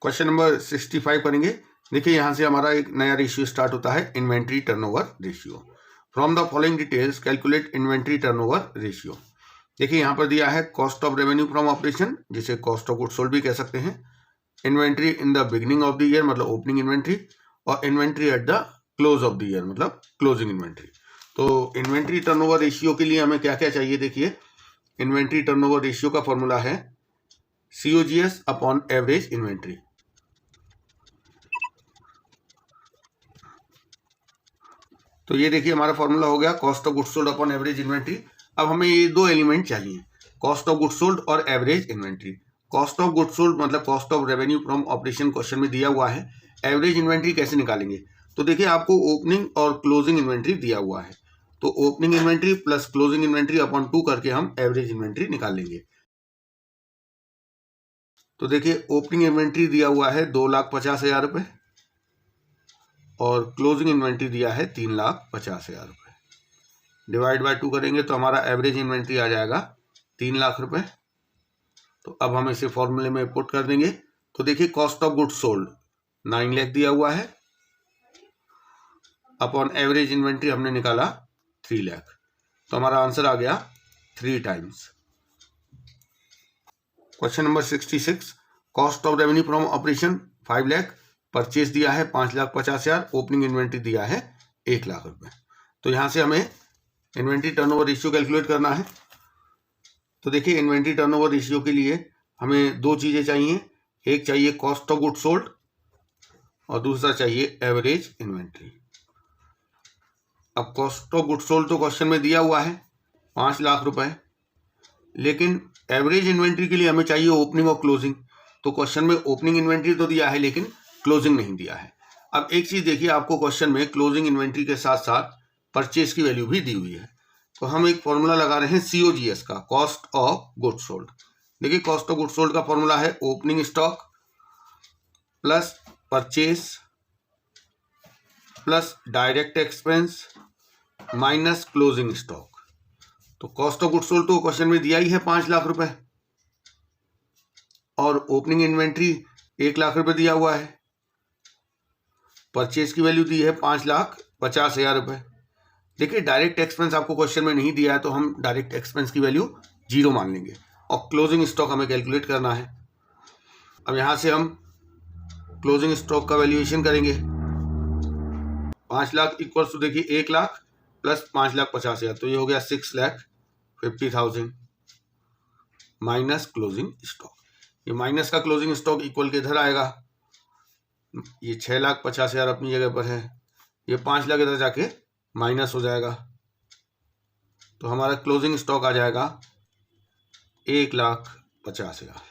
Question number 65 करेंगे। देखिए यहाँ से हमारा एक नया रेशियो स्टार्ट होता है, inventory turnover ratio. From the following details calculate inventory turnover ratio. देखिए यहाँ पर दिया है cost of revenue from operation, जिसे कॉस्ट ऑफ गुड्स सोल्ड भी कह सकते हैं, inventory in the beginning of the year मतलब ओपनिंग इन्वेंट्री, और inventory at the close of the year मतलब क्लोजिंग इन्वेंट्री। तो इन्वेंट्री टर्नओवर रेशियो के लिए हमें क्या क्या चाहिए, देखिए इन्वेंट्री टर्नओवर रेशियो का फॉर्मूला है COGS अपॉन एवरेज इन्वेंट्री। तो ये देखिए हमारा फॉर्मूला हो गया cost of goods sold upon average inventory. अब हमें ये दो एलिमेंट चाहिए, कॉस्ट ऑफ गुड्स सोल्ड और average inventory. Cost of goods sold मतलब cost of revenue from operation question में दिया हुआ है। एवरेज इन्वेंट्री कैसे निकालेंगे, तो देखिए आपको ओपनिंग और क्लोजिंग इन्वेंट्री दिया हुआ है, तो opening inventory plus closing inventory upon 2 करके हम एवरेज इन्वेंट्री निकाल लेंगे। तो देखिए ओपनिंग इन्वेंट्री दिया हुआ है 2,50,000 रुपये और क्लोजिंग इन्वेंट्री दिया है 3,50,000 रुपये। डिवाइड बाय 2 करेंगे तो हमारा एवरेज इन्वेंट्री आ जाएगा 3 लाख रुपये। तो अब हम इसे फॉर्मूले में पुट कर देंगे। तो देखिए cost of goods sold 9 lakh दिया हुआ है, अपॉन एवरेज इन्वेंट्री हमने निकाला 3 लाख, तो हमारा आंसर आ गया 3 times. Question number 66, cost of revenue from operation 5 lakh, purchase दिया है 5,50,000, ओपनिंग इन्वेंट्री दिया है 1 लाख रुपए। तो यहां से हमें इन्वेंट्री टर्नओवर रेशियो कैलकुलेट करना है। तो देखिए इन्वेंट्री टर्नओवर रेशियो के लिए हमें दो चीजें चाहिए, एक चाहिए कॉस्ट ऑफ गुड्स सोल्ड और दूसरा चाहिए एवरेज इन्वेंट्री। अब कॉस्ट ऑफ गुड्स सोल्ड तो क्वेश्चन में दिया हुआ है 5 लाख रुपए, लेकिन एवरेज इन्वेंट्री के लिए हमें चाहिए ओपनिंग और क्लोजिंग। तो क्वेश्चन में ओपनिंग इन्वेंट्री तो दिया है लेकिन क्लोजिंग नहीं दिया है। अब एक चीज देखिए, आपको क्वेश्चन में क्लोजिंग इन्वेंट्री के साथ साथ परचेज की वैल्यू भी दी हुई है। तो हम एक फॉर्मूला लगा रहे हैं COGS का, कॉस्ट ऑफ गुड्स सोल्ड। देखिए कॉस्ट ऑफ गुड्स सोल्ड का फॉर्मूला है opening stock plus purchase plus direct expense minus closing stock. तो कॉस्ट ऑफ गुड्स सोल्ड तो क्वेश्चन में दिया ही है 5 लाख रुपए और ओपनिंग इन्वेंट्री 1 लाख रुपए दिया हुआ है, परचेज की वैल्यू दी है 5,50,000 रुपए। देखिए डायरेक्ट एक्सपेंस आपको क्वेश्चन में नहीं दिया है तो हम डायरेक्ट एक्सपेंस की वैल्यू 0 मान लेंगे और क्लोजिंग स्टॉक हमें कैलकुलेट करना है। अब यहां से हम क्लोजिंग स्टॉक का वैल्यूएशन करेंगे। 5 लाख इक्वल्स टू देखिए 1 लाख प्लस 5,50,000, तो ये हो गया 6,50,000 माइनस क्लोजिंग स्टॉक। ये माइनस का क्लोजिंग स्टॉक इक्वल के इधर आएगा, ये 6,50,000 अपनी जगह पर है, ये 5 लाख इधर जाके माइनस हो जाएगा, तो हमारा क्लोजिंग स्टॉक आ जाएगा 1,50,000।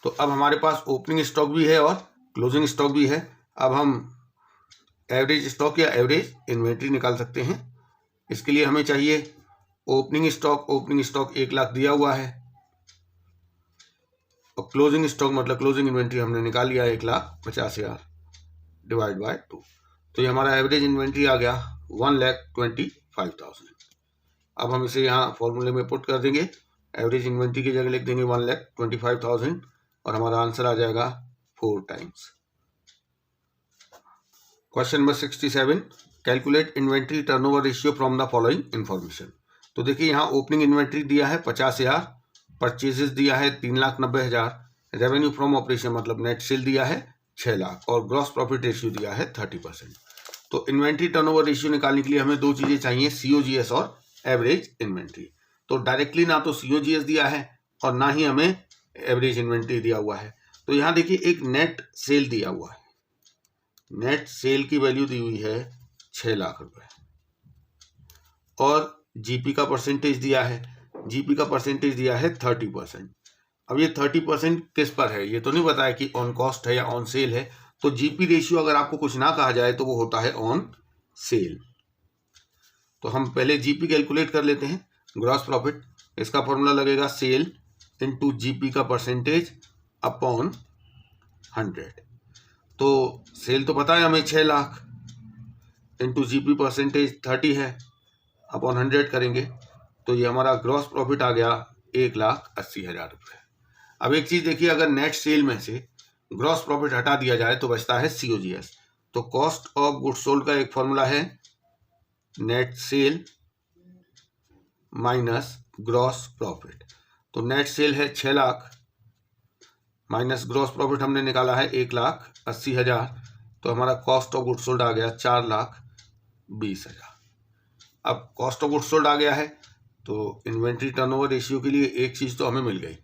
तो अब हमारे पास ओपनिंग स्टॉक भी है और क्लोजिंग स्टॉक भी है। अब हम एवरेज स्टॉक या एवरेज इन्वेंट्री निकाल सकते हैं। इसके लिए हमें चाहिए ओपनिंग स्टॉक 1 लाख दिया हुआ है और क्लोजिंग स्टॉक मतलब क्लोजिंग इन्वेंट्री हमने निकाल लिया 1,50,000 डिवाइड बाय 2। तो ये हमारा एवरेज इन्वेंट्री आ गया 1,25,000। अब हम इसे यहाँ फॉर्मूले में पुट कर देंगे, एवरेज इन्वेंट्री की जगह लिख देंगे 1,25,000 और हमारा आंसर आ जाएगा 4 times. Question number 67, calculate inventory turnover ratio from the following information. तो देखिए यहाँ ओपनिंग इन्वेंट्री दिया है 50,000, परचेजेस दिया है 3,90,000, रेवेन्यू फ्रॉम ऑपरेशन मतलब नेट सेल दिया है 6 लाख और ग्रॉस प्रॉफिट रेशियो दिया है 30%। तो इन्वेंट्री टर्नओवर रेशियो निकालने के लिए हमें दो चीजें चाहिए, COGS और एवरेज इन्वेंट्री। तो डायरेक्टली ना तो COGS दिया है और ना ही हमें एवरेज इन्वेंट्री दिया हुआ है। तो यहाँ देखिए एक नेट सेल दिया हुआ है, नेट सेल की वैल्यू दी हुई है 6 लाख रुपए और जीपी का परसेंटेज दिया है, जीपी का परसेंटेज दिया है 30%। अब ये 30% किस पर है ये तो नहीं बताया कि ऑन कॉस्ट है या ऑन सेल है। तो जीपी रेशियो अगर आपको कुछ ना कहा जाए तो वो होता है ऑन सेल। तो हम पहले जीपी कैलकुलेट कर लेते हैं, ग्रॉस प्रॉफिट। इसका फॉर्मूला लगेगा सेल इनटू जीपी का परसेंटेज अपॉन 100। तो सेल तो पता है हमें 6 लाख इंटू जीपी परसेंटेज 30 है, अपॉन 100 करेंगे तो ये हमारा ग्रॉस प्रॉफिट आ गया 1,80,000 रुपये। अब एक चीज देखिए, अगर नेट सेल में से ग्रॉस प्रॉफिट हटा दिया जाए तो बचता है COGS। तो कॉस्ट ऑफ गुड्स सोल्ड का एक फॉर्मूला है net cell minus gross profit. तो नेट सेल है 6 लाख माइनस ग्रॉस प्रॉफिट हमने निकाला है 1,80,000, तो हमारा कॉस्ट ऑफ गुड्स सोल्ड आ गया 4,20,000। अब कॉस्ट ऑफ गुड्स सोल्ड आ गया है तो इन्वेंट्री टर्नओवर रेशियो के लिए एक चीज़ तो हमें मिल गई।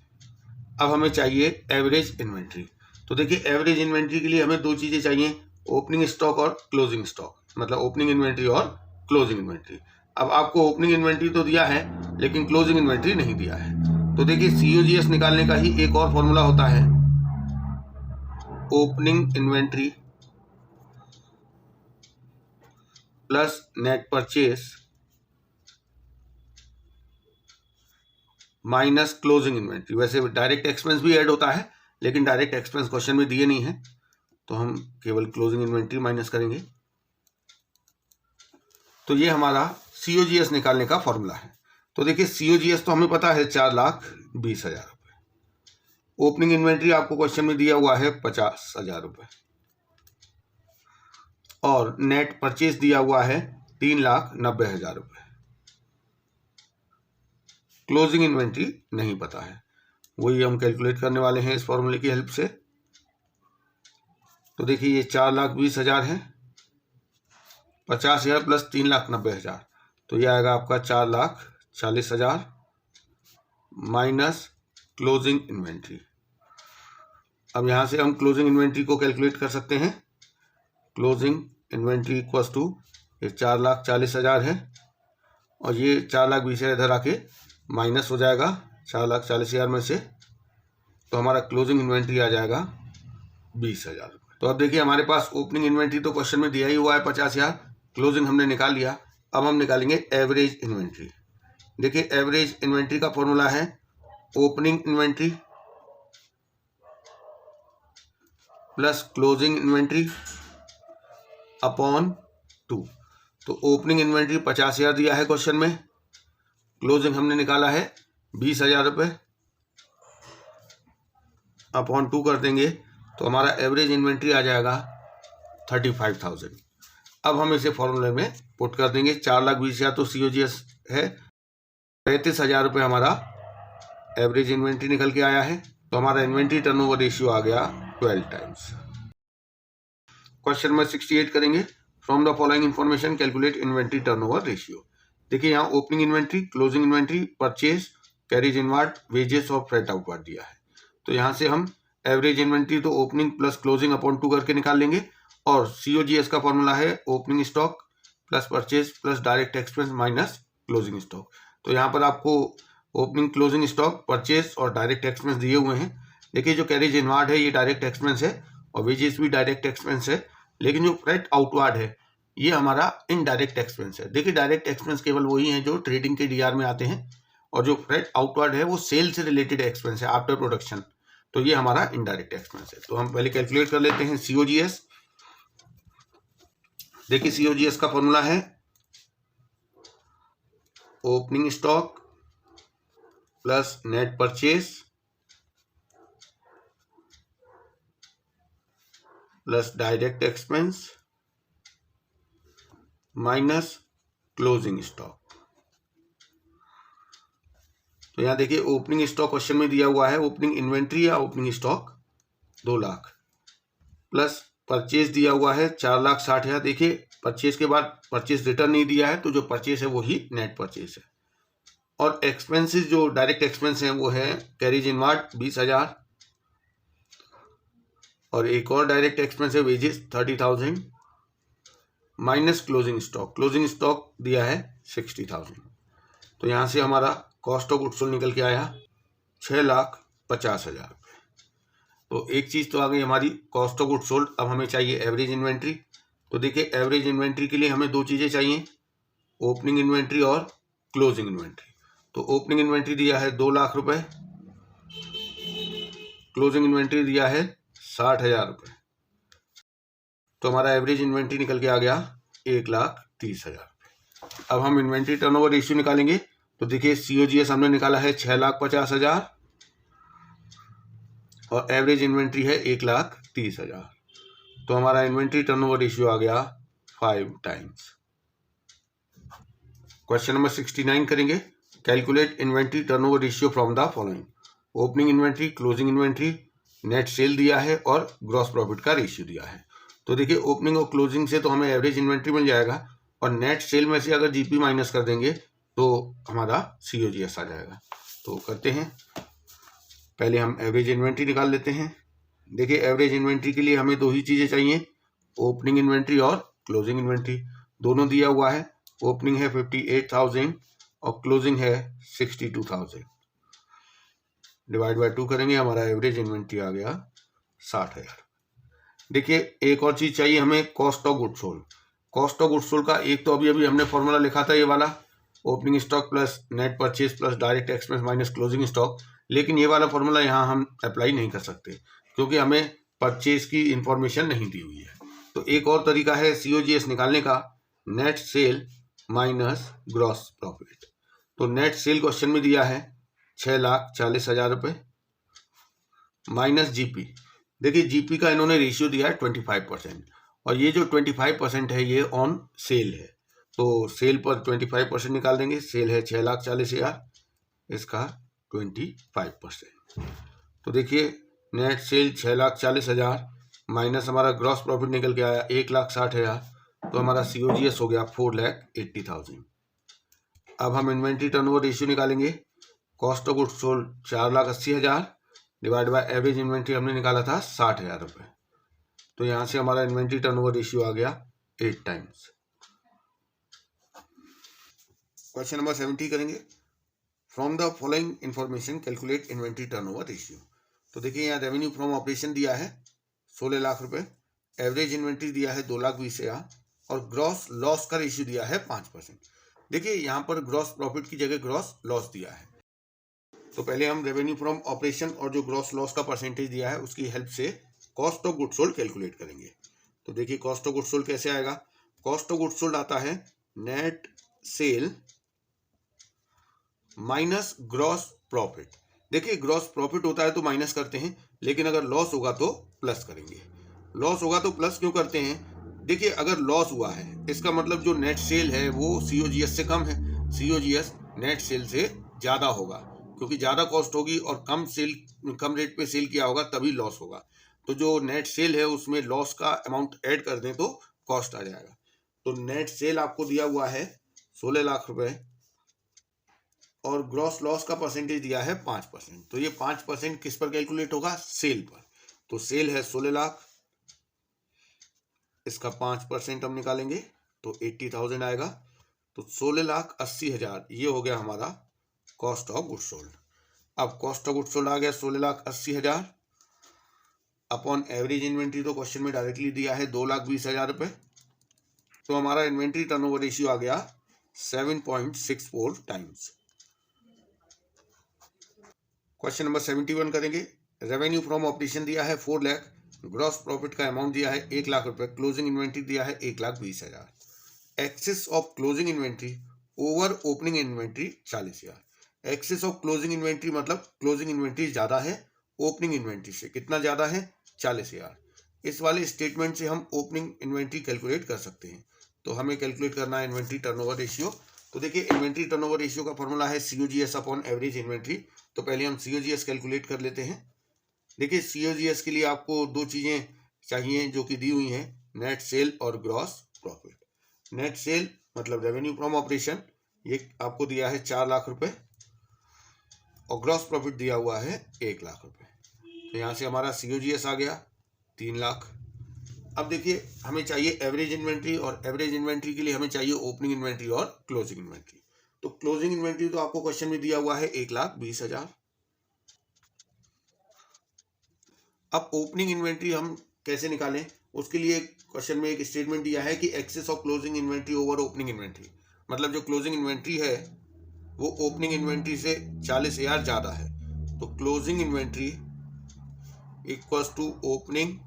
अब हमें चाहिए एवरेज इन्वेंट्री। तो देखिए एवरेज इन्वेंट्री के लिए हमें दो चीज़ें चाहिए, ओपनिंग स्टॉक और क्लोजिंग स्टॉक, मतलब ओपनिंग इन्वेंट्री और क्लोजिंग इन्वेंट्री। अब आपको ओपनिंग इन्वेंट्री तो दिया है लेकिन क्लोजिंग इन्वेंट्री नहीं दिया है। तो देखिए COGS निकालने का ही एक और फॉर्मूला होता है, opening inventory plus net purchase minus closing inventory. वैसे डायरेक्ट एक्सपेंस भी ऐड होता है लेकिन डायरेक्ट एक्सपेंस क्वेश्चन में दिए नहीं है, तो हम केवल क्लोजिंग इन्वेंट्री माइनस करेंगे। तो ये हमारा COGS निकालने का फॉर्मूला है। तो देखिए COGS तो हमें पता है 4,20,000 रुपये। ओपनिंग इन्वेंट्री आपको क्वेश्चन में दिया हुआ है 50,000 रुपये और नेट परचेस दिया हुआ है 3,90,000 रुपये। क्लोजिंग इन्वेंट्री नहीं पता है, वही हम कैलकुलेट करने वाले हैं इस फॉर्मूले की हेल्प से। तो देखिए ये 4,20,000 है, 50,000 प्लस 3,90,000, तो ये आएगा आपका 4,40,000 माइनस क्लोजिंग इन्वेंट्री। अब यहाँ से हम क्लोजिंग इन्वेंट्री को कैलकुलेट कर सकते हैं। क्लोजिंग इन्वेंट्री इक्वल्स टू ये 4,40,000 है और ये 4,20,000 इधर आके माइनस हो जाएगा 4,40,000 में से, तो हमारा क्लोजिंग इन्वेंट्री आ जाएगा 20,000 रुपये। तो अब देखिए हमारे पास ओपनिंग इन्वेंट्री तो क्वेश्चन में दिया ही हुआ है 50,000, क्लोजिंग हमने निकाल लिया। अब हम निकालेंगे एवरेज इन्वेंट्री। देखिए एवरेज इन्वेंट्री का फॉर्मूला है opening inventory plus closing inventory upon 2। तो ओपनिंग इन्वेंट्री 50,000 दिया है क्वेश्चन में, क्लोजिंग हमने निकाला है 20,000 रुपये, अपॉन 2 कर देंगे तो हमारा एवरेज इन्वेंट्री आ जाएगा 35,000। अब हम इसे फॉर्मूले में पुट कर देंगे। 4,20,000 तो COGS है, 35,000 रुपये हमारा एवरेज इन्वेंट्री निकल के आया है, तो हमारा इन्वेंट्री टर्नओवर रेशियो आ गया 12 टाइम्स। क्वेश्चन नंबर 68 करेंगे, from the following information calculate inventory turnover ratio. देखिए यहाँ opening inventory, closing inventory, purchase, carriage inward, wages और फ्रेट आउटवार्ड दिया है। तो यहाँ से हम एवरेज इन्वेंट्री तो ओपनिंग प्लस क्लोजिंग अपॉन 2 करके निकाल लेंगे और COGS का फॉर्मूला है opening stock plus purchase plus direct expense minus closing stock. तो यहाँ पर आपको ओपनिंग, क्लोजिंग स्टॉक, परचेज और डायरेक्ट एक्सपेंस दिए हुए हैं। देखिए जो कैरेज इनवार्ड है ये डायरेक्ट एक्सपेंस है और वेजेस भी डायरेक्ट एक्सपेंस है, लेकिन जो फ्रेट आउटवार्ड है ये हमारा इनडायरेक्ट एक्सपेंस है। देखिए डायरेक्ट एक्सपेंस केवल वही हैं जो ट्रेडिंग के DR में आते हैं और जो फ्रेट आउटवार्ड है वो सेल से रिलेटेड एक्सपेंस है आफ्टर प्रोडक्शन, तो ये हमारा इनडायरेक्ट एक्सपेंस है। तो हम पहले कैलकुलेट कर लेते हैं COGS। देखिए COGS का फॉर्मूला है opening stock plus net purchase plus direct expense minus closing stock. तो यहाँ देखिए ओपनिंग स्टॉक क्वेश्चन में दिया हुआ है, ओपनिंग इन्वेंट्री या opening stock 2 lakh plus purchase दिया हुआ है 4,60,000। देखिए परचेज के बाद परचेज रिटर्न नहीं दिया है, तो जो परचेज है वही नेट परचेज है। और एक्सपेंसेस जो डायरेक्ट एक्सपेंस है वो है कैरेज इनवार्ड 20,000 और एक और डायरेक्ट एक्सपेंस है wages 30,000 minus closing stock. Closing stock दिया है 60,000। तो यहाँ से हमारा कॉस्ट ऑफ गुड्स सोल्ड निकल के आया 6,50,000 रुपये। तो एक चीज़ तो आ गई हमारी कॉस्ट ऑफ गुड्स सोल्ड। अब हमें चाहिए एवरेज इन्वेंट्री। तो देखिए एवरेज इन्वेंट्री के लिए हमें दो चीज़ें चाहिए, ओपनिंग इन्वेंट्री और क्लोजिंग इन्वेंट्री। तो ओपनिंग इन्वेंट्री दिया है 2 लाख रुपए, क्लोजिंग इन्वेंट्री दिया है 60,000 रुपये, तो हमारा एवरेज इन्वेंट्री निकल के आ गया 1,30,000 रुपये। अब हम इन्वेंट्री टर्नओवर रेशियो निकालेंगे। तो देखिए COGS हमने निकाला है 6,50,000 और एवरेज इन्वेंट्री है 1,30,000। तो हमारा इन्वेंट्री टर्नओवर रेशियो आ गया 5 टाइम्स। क्वेश्चन नंबर 69 करेंगे। Calculate inventory turnover ratio from the following. Opening inventory, closing inventory, net cell दिया है और ग्रॉस प्रॉफिट का रेशियो दिया है। तो देखिए ओपनिंग और क्लोजिंग से तो हमें एवरेज इन्वेंट्री मिल जाएगा और नेट सेल में से अगर जीपी माइनस कर देंगे तो हमारा सीओजीएस आ जाएगा। तो करते हैं, पहले हम एवरेज इन्वेंट्री निकाल लेते हैं। देखिए एवरेज इन्वेंट्री के लिए हमें दो ही चीज़ें चाहिए, ओपनिंग इन्वेंट्री और क्लोजिंग इन्वेंट्री। दोनों दिया हुआ है, ओपनिंग है 58,000 और क्लोजिंग है 62,000। डिवाइड बाय 2 करेंगे, हमारा एवरेज इन्वेंट्री आ गया 60,000। देखिए एक और चीज़ चाहिए हमें, cost of goods sold. Cost of goods sold का एक तो अभी हमने फॉर्मूला लिखा था, ये वाला opening stock plus net purchase plus direct expense minus closing stock. लेकिन ये वाला फॉर्मूला यहाँ हम अप्लाई नहीं कर सकते क्योंकि हमें परचेज की इंफॉर्मेशन नहीं दी हुई है। तो एक और तरीका है सीओजीएस निकालने का, net cell minus gross profit. तो नेट सेल क्वेश्चन में दिया है 6,40,000 रुपये माइनस जीपी। देखिए जीपी का इन्होंने रेशियो दिया है 25% और ये जो 25% है ये ऑन सेल है। तो सेल पर 25% निकाल देंगे, सेल है 6,40,000, इसका 25%। तो देखिए नेट सेल 6,40,000 माइनस हमारा ग्रॉस प्रॉफिट निकल के आया 1,60,000, तो हमारा सीओजीएस हो गया 4,80,000। अब हम इन्वेंट्री टर्नओवर रेशियो निकालेंगे। Cost of goods sold 4,80,000 divide by average inventory हमने निकाला था 60,000 रुपये। तो यहाँ से हमारा इन्वेंट्री टर्नओवर रेशियो आ गया 8 टाइम्स। क्वेश्चन नंबर 70 करेंगे। From the following information calculate inventory turnover ratio. तो देखिए यहाँ रेवेन्यू फ्रॉम ऑपरेशन दिया है 16 लाख रुपए, एवरेज इन्वेंट्री दिया है 2,20,000 और ग्रॉस लॉस का रेशियो दिया है 5%। देखिए यहाँ पर ग्रॉस प्रॉफिट की जगह ग्रॉस लॉस दिया है। तो पहले हम रेवेन्यू फ्रॉम ऑपरेशन और जो ग्रॉस लॉस का परसेंटेज दिया है उसकी हेल्प से cost of goods sold calculate करेंगे। तो देखिए कॉस्ट ऑफ गुड्स सोल्ड कैसे आएगा। कॉस्ट ऑफ गुड्स सोल्ड आता है net cell minus gross profit. देखिए ग्रॉस प्रॉफिट होता है तो माइनस करते हैं, लेकिन अगर लॉस होगा तो प्लस करेंगे। लॉस होगा तो प्लस क्यों करते हैं, देखिए अगर लॉस हुआ है इसका मतलब जो नेट सेल है वो सीओजीएस से कम है। सीओजीएस नेट सेल से ज़्यादा होगा क्योंकि ज़्यादा कॉस्ट होगी और कम रेट पे सेल किया होगा तभी लॉस होगा। तो जो नेट सेल है उसमें लॉस का अमाउंट ऐड कर दें तो कॉस्ट आ जाएगा। तो नेट सेल आपको दिया हुआ है 16 लाख रुपए और ग्रॉस लॉस का परसेंटेज दिया है 5%। तो ये 5% किस पर कैलकुलेट होगा, सेल पर। तो सेल है 16 लाख, इसका 5% हम निकालेंगे तो 80,000 आएगा। तो 16,80,000 ये हो गया हमारा कॉस्ट ऑफ गुड्स सोल्ड। अब कॉस्ट ऑफ गुड्स सोल्ड आ गया 16,80,000 अपॉन एवरेज इन्वेंट्री, तो क्वेश्चन में डायरेक्टली दिया है 2,20,000 रुपये। तो हमारा इन्वेंट्री टर्नओवर रेशियो आ गया 7.64 टाइम्स। क्वेश्चन नंबर 71 करेंगे। रेवेन्यू फ्रॉम ऑपरेशन दिया है 4 लाख, ग्रॉस प्रॉफिट का अमाउंट दिया है 1 लाख रुपए, क्लोजिंग इन्वेंट्री दिया है 1,20,000। Excess of closing inventory over opening inventory 40,000। Excess of closing inventory मतलब क्लोजिंग इन्वेंट्री ज़्यादा है ओपनिंग इन्वेंट्री से। कितना ज़्यादा है, 40,000। इस वाले स्टेटमेंट से हम ओपनिंग इन्वेंट्री कैलकुलेट कर सकते हैं। तो हमें कैलकुलेट करना है इन्वेंट्री टर्नओवर रेशियो। तो देखिए इन्वेंट्री टर्नओवर रेशियो का फॉर्मूला है सीओजीएस अपॉन एवरेज इन्वेंट्री। तो पहले हम सीओजीएस कैलकुलेट कर लेते हैं। देखिए सीओजीएस के लिए आपको दो चीज़ें चाहिए जो कि दी हुई हैं, नेट सेल और ग्रॉस प्रॉफिट। नेट सेल मतलब रेवेन्यू फ्रॉम ऑपरेशन, ये आपको दिया है 4 लाख रुपए और ग्रॉस प्रॉफिट दिया हुआ है 1 लाख रुपए। तो यहाँ से हमारा सीओजीएस आ गया 3 लाख। अब देखिए हमें चाहिए एवरेज इन्वेंट्री और एवरेज इन्वेंट्री के लिए हमें चाहिए ओपनिंग इन्वेंट्री और क्लोजिंग इन्वेंट्री। तो क्लोजिंग इन्वेंट्री तो आपको क्वेश्चन में दिया हुआ है 1,20,000। अब ओपनिंग इन्वेंट्री हम कैसे निकालें, उसके लिए क्वेश्चन में एक स्टेटमेंट दिया है कि excess of closing inventory over opening inventory, मतलब जो क्लोजिंग इन्वेंट्री है वो ओपनिंग इन्वेंट्री से 40,000 ज़्यादा है। तो closing inventory equals to opening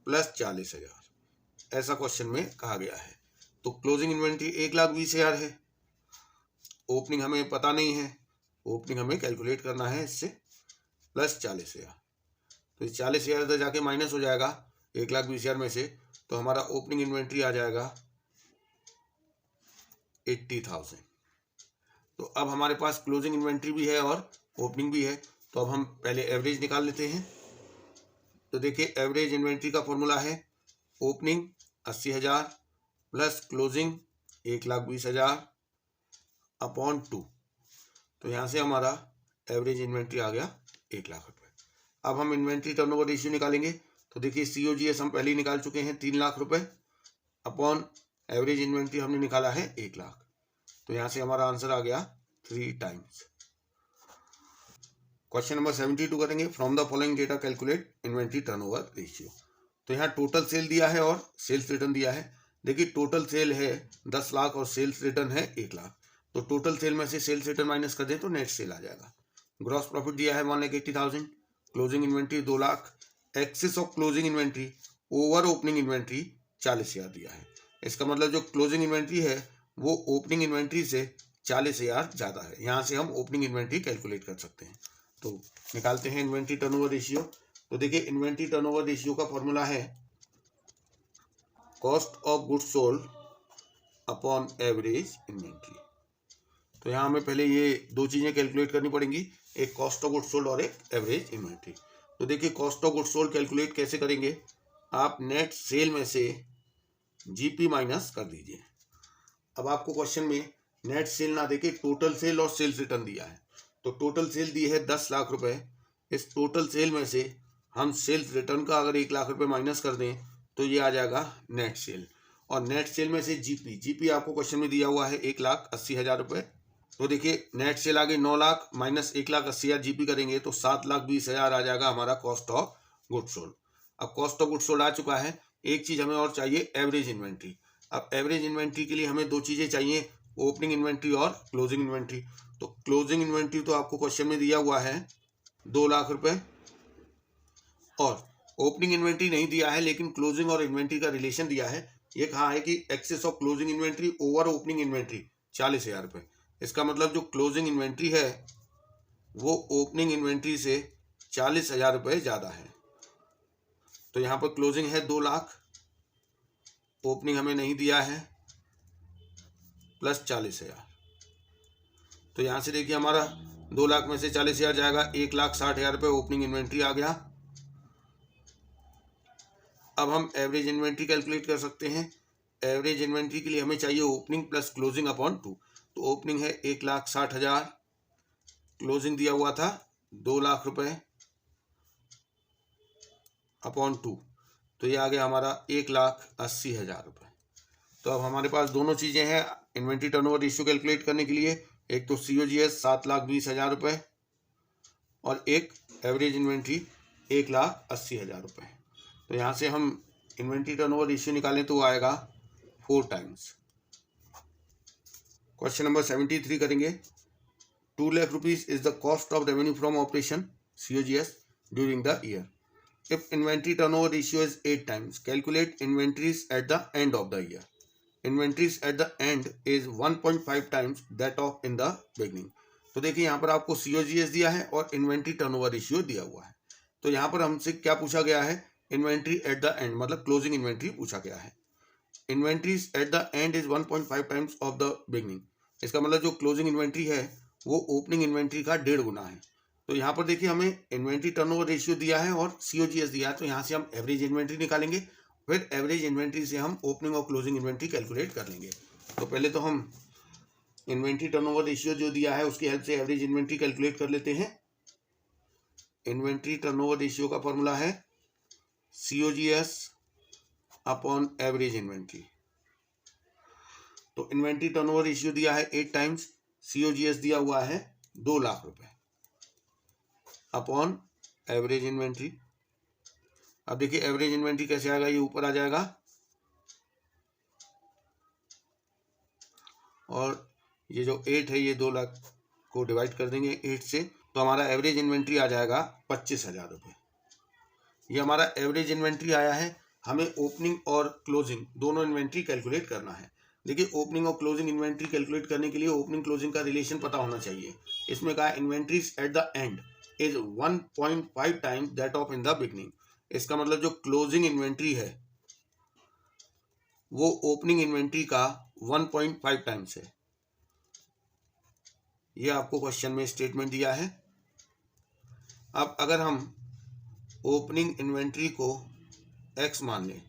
plus 40,000, ऐसा क्वेश्चन में कहा गया है। तो क्लोजिंग इन्वेंट्री 1,20,000 है, ओपनिंग हमें पता नहीं है, ओपनिंग हमें कैलकुलेट करना है इससे। प्लस 40,000। तो 40,000 इधर जाके माइनस हो जाएगा 1,20,000 में से, तो हमारा ओपनिंग इन्वेंट्री आ जाएगा 80,000। तो अब हमारे पास क्लोजिंग इन्वेंट्री भी है और ओपनिंग भी है, तो अब हम पहले एवरेज निकाल लेते हैं। तो देखिए एवरेज इन्वेंट्री का फॉर्मूला है ओपनिंग 80,000 प्लस क्लोजिंग 1,20,000 अपॉन 2। तो यहाँ से हमारा एवरेज इन्वेंट्री आ गया 1,00,000 रुपये। अब हम इन्वेंट्री टर्नओवर रेशियो निकालेंगे। तो देखिए COGS हम पहले ही निकाल चुके हैं 3,00,000 रुपये अपॉन एवरेज इन्वेंट्री हमने निकाला है 1,00,000। तो यहाँ से हमारा आंसर आ गया 3 टाइम्स। क्वेश्चन नंबर 72 करेंगे। From the following data calculate inventory turnover ratio. तो यहाँ टोटल सेल दिया है और सेल्स रिटर्न दिया है। देखिए टोटल सेल है 10 लाख और सेल्स रिटर्न है 1 लाख। तो टोटल सेल में से सेल्स रिटर्न माइनस कर दें तो नेट सेल आ जाएगा। ग्रॉस प्रॉफिट दिया है 1,80,000, closing inventory 2 lakh, excess of closing inventory over opening inventory 40,000 दिया है। इसका मतलब जो क्लोजिंग इन्वेंट्री है वो ओपनिंग इन्वेंट्री से 40,000 ज़्यादा है। यहाँ से हम ओपनिंग इन्वेंट्री कैलकुलेट कर सकते हैं। तो निकालते हैं इन्वेंट्री टर्नओवर रेशियो। तो देखिए इन्वेंट्री टर्नओवर रेशियो का फॉर्मूला है cost of goods sold upon average inventory. तो यहाँ हमें पहले ये दो चीज़ें कैलकुलेट करनी पड़ेंगी, एक कॉस्ट ऑफ गुड्स सोल्ड और एक एवरेज इन्वेंट्री। तो देखिए cost of goods sold calculate कैसे करेंगे, आप नेट सेल में से GP माइनस कर दीजिए। अब आपको क्वेश्चन में नेट सेल ना देके टोटल सेल और सेल्स रिटर्न दिया है। तो टोटल सेल दी है 10 लाख रुपए। इस टोटल सेल में से हम सेल्स रिटर्न का अगर 1 लाख रुपए माइनस कर दें तो ये आ जाएगा नेट सेल। और नेट सेल में से GP आपको क्वेश्चन में दिया हुआ है 1,80,000 रुपये। तो देखिए नेट सेल आ गई 9 लाख माइनस 1,80,000 GP करेंगे तो 7,20,000 आ जाएगा हमारा कॉस्ट ऑफ गुड्स सोल्ड। अब कॉस्ट ऑफ गुड्स सोल्ड आ चुका है, एक चीज़ हमें और चाहिए एवरेज इन्वेंट्री। अब एवरेज इन्वेंट्री के लिए हमें दो चीज़ें चाहिए, ओपनिंग इन्वेंट्री और क्लोजिंग इन्वेंट्री। तो क्लोजिंग इन्वेंट्री तो आपको क्वेश्चन में दिया हुआ है 2 लाख रुपए और ओपनिंग इन्वेंट्री नहीं दिया है, लेकिन क्लोजिंग और इन्वेंट्री का रिलेशन दिया है। ये कहा है कि excess of closing inventory over opening inventory 40,000 रुपये। इसका मतलब जो क्लोजिंग इन्वेंट्री है वो ओपनिंग इन्वेंट्री से 40,000 रुपये ज़्यादा है। तो यहाँ पर क्लोजिंग है 2 लाख, ओपनिंग हमें नहीं दिया है, प्लस 40,000। तो यहाँ से देखिए हमारा 2 लाख में से 40,000 जाएगा, 1,60,000 रुपये ओपनिंग इन्वेंट्री आ गया। अब हम एवरेज इन्वेंट्री कैलकुलेट कर सकते हैं। एवरेज इन्वेंट्री के लिए हमें चाहिए ओपनिंग प्लस क्लोजिंग अपॉन 2। तो ओपनिंग है 1,60,000, क्लोजिंग दिया हुआ था 2 लाख रुपए अपॉन 2, तो ये आ गया हमारा 1,80,000 रुपये। तो अब हमारे पास दोनों चीज़ें हैं इन्वेंट्री टर्नओवर रेशियो कैलकुलेट करने के लिए, एक तो COGS 7,20,000 रुपये और एक एवरेज इन्वेंट्री 1,80,000 रुपये। तो यहाँ से हम इन्वेंट्री टर्नओवर रेशियो निकालें तो आएगा 4 टाइम्स। क्वेश्चन नंबर 73 करेंगे। 2 lakh rupees is the cost of revenue from operation COGS during the year. If inventory turnover ratio is 8 times, calculate inventories at the end of the year. Inventories at the end is 1.5 times that of in the beginning. तो देखिए यहाँ पर आपको COGS दिया है और inventory turnover ratio दिया हुआ है। तो यहाँ पर हमसे क्या पूछा गया है, इन्वेंट्री एट द एंड मतलब क्लोजिंग इन्वेंट्री पूछा गया है। Inventories at the end is 1.5 times of the beginning. इसका मतलब जो क्लोजिंग इन्वेंट्री है वो ओपनिंग इन्वेंट्री का 1.5 गुना है। तो यहाँ पर देखिए हमें इन्वेंट्री टर्नओवर रेशियो दिया है और COGS दिया है, तो यहाँ से हम एवरेज इन्वेंट्री निकालेंगे, फिर एवरेज इन्वेंट्री से हम ओपनिंग और क्लोजिंग इन्वेंट्री कैलकुलेट कर लेंगे। तो पहले तो हम इन्वेंट्री टर्नओवर रेशियो जो दिया है उसकी हेल्प से एवरेज इन्वेंट्री कैलकुलेट कर लेते हैं। इन्वेंट्री टर्नओवर रेशियो का फॉर्मूला है COGS अपॉन एवरेज इन्वेंट्री। तो इन्वेंट्री टर्नओवर रेशियो दिया है 8 टाइम्स, COGS दिया हुआ है 2 लाख रुपए अपॉन एवरेज इन्वेंट्री। अब देखिए एवरेज इन्वेंट्री कैसे आएगा, ये ऊपर आ जाएगा और ये जो 8 है ये 2 लाख को डिवाइड कर देंगे 8 से, तो हमारा एवरेज इन्वेंट्री आ जाएगा 25,000 रुपये। ये हमारा एवरेज इन्वेंट्री आया है। हमें ओपनिंग और क्लोजिंग दोनों इन्वेंट्री कैलकुलेट करना है। देखिए ओपनिंग और क्लोजिंग इन्वेंट्री कैलकुलेट करने के लिए ओपनिंग क्लोजिंग का रिलेशन पता होना चाहिए। इसमें कहा inventories at the end, is 1.5 times that of in the beginning. इसका मतलब जो क्लोजिंग इन्वेंट्री है वो ओपनिंग इन्वेंट्री का 1.5 टाइम्स है। ये आपको क्वेश्चन में स्टेटमेंट दिया है। अब अगर हम ओपनिंग इन्वेंट्री को x मान लें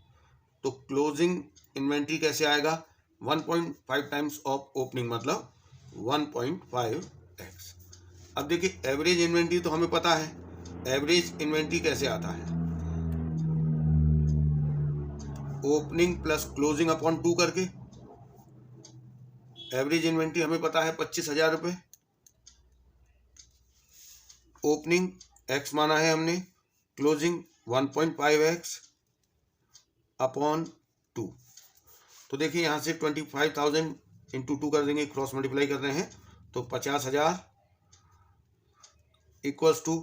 तो क्लोजिंग इन्वेंट्री कैसे आएगा? 1.5 टाइम्स ऑफ ओपनिंग मतलब 1.5x। अब देखिए एवरेज इन्वेंट्री तो हमें पता है, एवरेज इन्वेंट्री कैसे आता है? ओपनिंग प्लस क्लोजिंग अपॉन 2 करके। एवरेज इन्वेंट्री हमें पता है 25,000 रुपये। ओपनिंग x माना है हमने, क्लोजिंग 1.5x अपॉन 2। तो देखिए यहाँ से 25,000 इंटू 2 कर देंगे, क्रॉस मल्टीप्लाई कर रहे हैं तो 50,000 equals to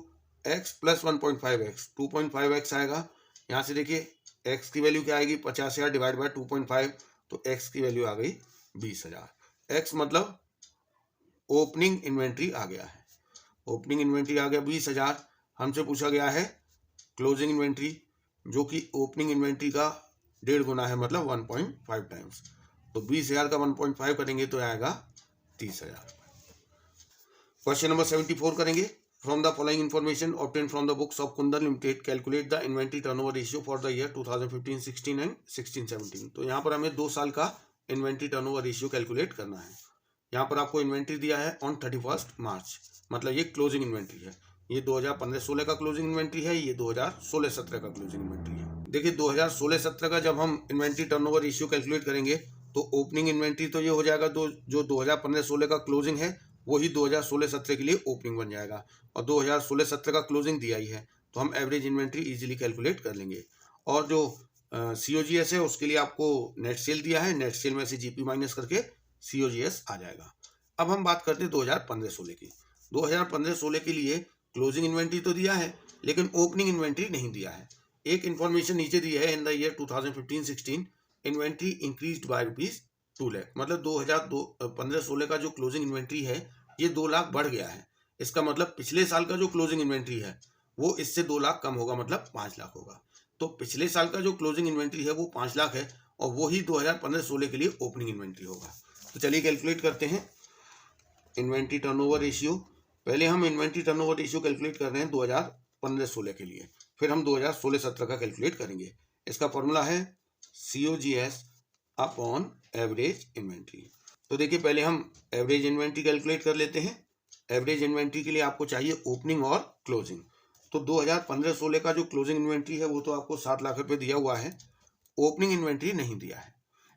x plus 1.5x, 2.5x आएगा। यहाँ से देखिए x की वैल्यू क्या आएगी? 50,000 डिवाइड बाय 2.5, तो x की वैल्यू आ गई 20,000। x मतलब ओपनिंग इन्वेंट्री आ गया है। ओपनिंग इन्वेंट्री आ गया 20,000। हमसे पूछा गया है क्लोजिंग इन्वेंट्री, जो कि ओपनिंग इन्वेंट्री का 1.5 गुना है, मतलब 1.5 टाइम्स। तो 20,000 का 1.5 करेंगे तो आएगा 30,000। क्वेश्चन नंबर 74 करेंगे। From the following information obtain from the books of Kundan limited calculate the inventory turnover ratio for the year 2015-16 and 16-17। तो यहाँ पर हमें 2 साल का इन्वेंट्री टर्नओवर रेशियो कैलकुलेट करना है। यहाँ पर आपको इन्वेंट्री दिया है ऑन 31 मार्च, मतलब ये क्लोजिंग इन्वेंट्री है। ये 2015-16 का क्लोजिंग इन्वेंट्री है, ये 2016-17 का क्लोजिंग इन्वेंट्री है। देखिए 2016-17 का जब हम इन्वेंट्री टर्नओवर रेशियो कैलकुलेट करेंगे तो ओपनिंग इन्वेंट्री तो ये हो जाएगा, जो 2015-16 का क्लोजिंग है वही 2016-17 के लिए ओपनिंग बन जाएगा, और 2016-17 का क्लोजिंग दिया ही है तो हम एवरेज इन्वेंट्री इजीली कैलकुलेट कर लेंगे। और जो COGS है उसके लिए आपको नेट सेल दिया है, नेट सेल में से GP माइनस करके COGS आ जाएगा। अब हम बात करते हैं 2015-16 की। 2015-16 के लिए क्लोजिंग इन्वेंट्री तो दिया है लेकिन ओपनिंग इन्वेंट्री नहीं दिया है। एक इन्फॉर्मेशन नीचे दी है, in the year 2015-16 inventory increased by ₹2 lakh, मतलब 2015-16 का जो क्लोजिंग इन्वेंट्री है ये 2 लाख बढ़ गया है। इसका मतलब पिछले साल का जो क्लोजिंग इन्वेंट्री है वो इससे 2 लाख कम होगा, मतलब 5 लाख होगा। तो पिछले साल का जो क्लोजिंग इन्वेंट्री है वो 5 लाख है और वही 2015-16 के लिए ओपनिंग इन्वेंट्री होगा। तो चलिए कैलकुलेट करते हैं इन्वेंट्री टर्नओवर रेशियो। पहले हम इन्वेंट्री टर्नओवर रेशियो कैलकुलेट कर रहे हैं 2015-16 के लिए, फिर हम 2016-17 का कैलकुलेट करेंगे। इसका फॉर्मूला है COGS अपॉन एवरेज इन्वेंट्री। तो देखिए पहले हम एवरेज इन्वेंट्री कैलकुलेट कर लेते हैं। एवरेज इन्वेंट्री के लिए आपको चाहिए ओपनिंग और क्लोजिंग। तो 2015-16 का जो क्लोजिंग इन्वेंट्री है वो तो आपको 7 लाख रुपए दिया हुआ है, ओपनिंग इन्वेंट्री नहीं दिया है।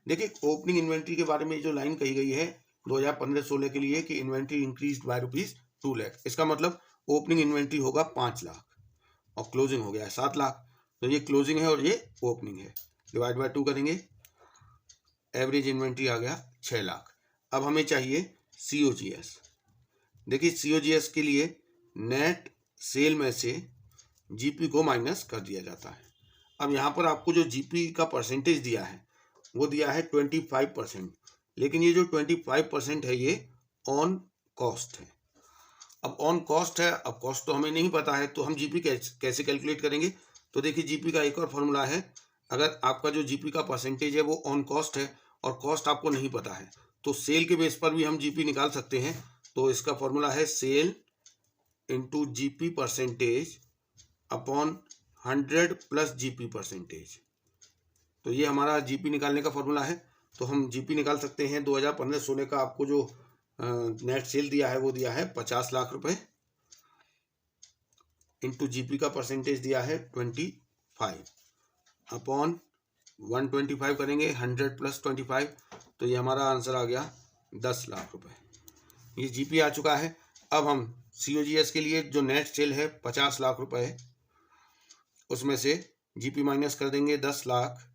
देखिए ओपनिंग इन्वेंट्री के बारे में जो लाइन कही गई है 2015-16 के लिए कि इन्वेंट्री इंक्रीज्ड बाय ₹2 लाख, इसका मतलब ओपनिंग इन्वेंट्री होगा 5 लाख और क्लोजिंग हो गया है 7 लाख। तो ये क्लोजिंग है और ये ओपनिंग है, डिवाइड बाय 2 करेंगे, एवरेज इन्वेंट्री आ गया 6 लाख। अब हमें चाहिए COGS। देखिए COGS के लिए नेट सेल में से GP को माइनस कर दिया जाता है। अब यहाँ पर आपको जो GP का परसेंटेज दिया है वो दिया है 25%, लेकिन ये जो 25% है ये ऑन कॉस्ट है। अब ऑन कॉस्ट है, अब कॉस्ट तो हमें नहीं पता है तो हम GP कैसे कैलकुलेट करेंगे? तो देखिए GP का एक और फॉर्मूला है। अगर आपका जो GP का परसेंटेज है वो ऑन कॉस्ट है और कॉस्ट आपको नहीं पता है तो सेल के बेस पर भी हम GP निकाल सकते हैं। तो इसका फॉर्मूला है sale into GP percentage upon 100 plus GP percentage. तो ये हमारा GP निकालने का फॉर्मूला है। तो हम GP निकाल सकते हैं। 2015-16 का आपको जो नेट सेल दिया है वो दिया है 50 लाख रुपए, इंटू GP का परसेंटेज दिया है 25 अपॉन 125 करेंगे, 100 प्लस 25, तो ये हमारा आंसर आ गया 10 लाख रुपए। ये GP आ चुका है। अब हम COGS के लिए जो नेट सेल है 50 लाख रुपए है, उसमें से GP माइनस कर देंगे 10 लाख,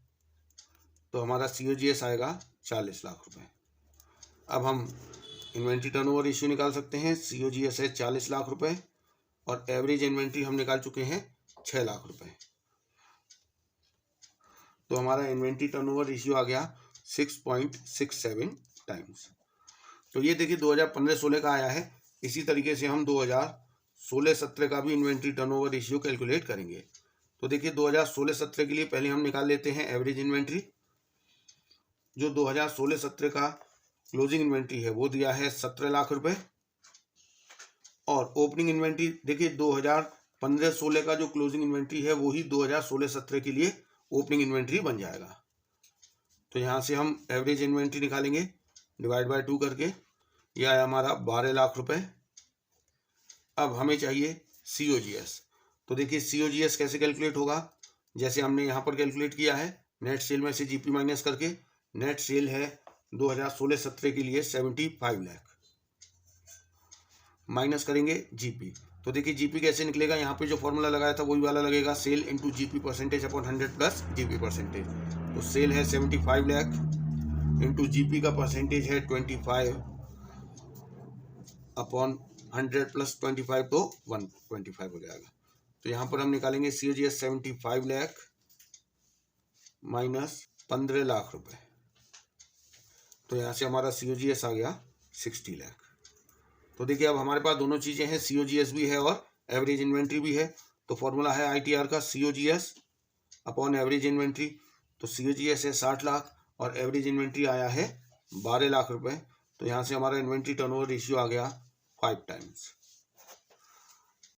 तो हमारा COGS आएगा 40 लाख रुपए। अब हम इन्वेंट्री टर्नओवर रेशियो निकाल सकते हैं। COGS है 40 लाख रुपए और एवरेज इन्वेंट्री हम निकाल चुके हैं 6 लाख रुपए। तो हमारा इन्वेंट्री टर्नओवर रेशियो आ गया 6.67 टाइम्स। तो ये देखिए 2015-16 का आया है। इसी तरीके से हम 2016-17 का भी इन्वेंट्री टर्नओवर रेशियो कैलकुलेट करेंगे। तो देखिए 2016-17 के लिए पहले हम निकाल लेते हैं एवरेज इन्वेंट्री। जो 2016-17 का क्लोजिंग इन्वेंट्री है वो दिया है 17 लाख रुपए, और ओपनिंग इन्वेंट्री देखिए 2015-16 का जो क्लोजिंग इन्वेंट्री है वो ही 2016-17 के लिए ओपनिंग इन्वेंट्री बन जाएगा। तो यहाँ से हम एवरेज इन्वेंट्री निकालेंगे डिवाइड बाय 2 करके, यह आया हमारा 12 लाख रुपए। अब हमें चाहिए COGS। तो देखिए COGS कैसे कैलकुलेट होगा, जैसे हमने यहाँ पर कैलकुलेट किया है, नेट सेल में से GP माइनस करके। नेट सेल है 2016-17 के लिए 75 लाख, माइनस करेंगे GP। तो देखिए GP कैसे निकलेगा, यहाँ पे जो फॉर्मूला लगाया था वही वाला लगेगा, sale into GP percentage upon 100 plus GP percentage. तो सेल है 75 लाख इंटू GP का परसेंटेज है 25 अपॉन 100 प्लस 25 तो 125 हो जाएगा। तो यहाँ पर हम निकालेंगे COGS 75 लाख माइनस 15 लाख रुपए। तो यहाँ से हमारा COGS आ गया 60 लाख। तो देखिए अब हमारे पास दोनों चीज़ें हैं, COGS भी है और एवरेज इन्वेंट्री भी है। तो फॉर्मूला है ITR का COGS अपॉन एवरेज इन्वेंट्री। तो COGS है 60 लाख और एवरेज इन्वेंट्री आया है 12 लाख रुपए। तो यहाँ से हमारा इन्वेंट्री टर्नओवर रेशियो आ गया 5 टाइम्स।